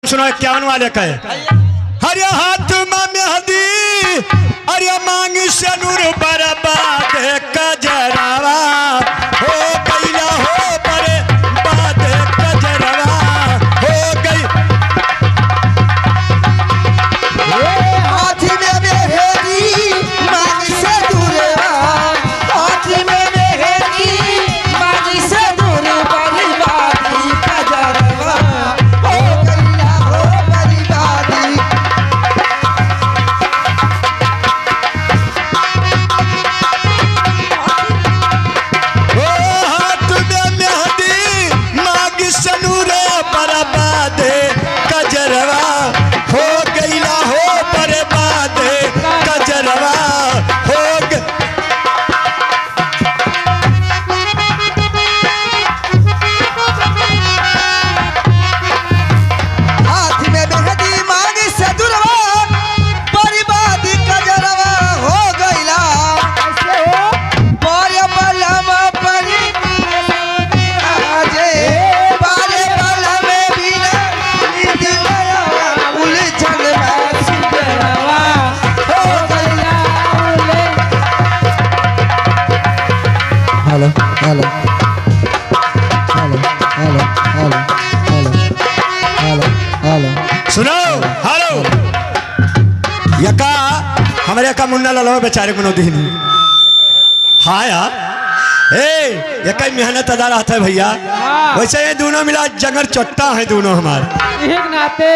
सुनो 51 वाले का है। हरे हाथ में मेहंदी अरे मांग से नूर बर्बाद कजरावा हो गईला हो बर्बाद कजरावा हो गई। हाथी में मेहंदी मांग से दूरवा, हाथी में मेहंदी मांग से दूर बर्बादी कजरावा हो गईला हो बर्बादी। Hello hello hello hello hello hello hello सुनो हेलो यका हमारे का मुन्ना ललो बेचारे को नोदी नहीं। हाँ यार ए यका मेहनत अदा रहता है भैया, वैसे ये दोनों मिला जंगर चट्टा है दोनों हमारे एक नाते।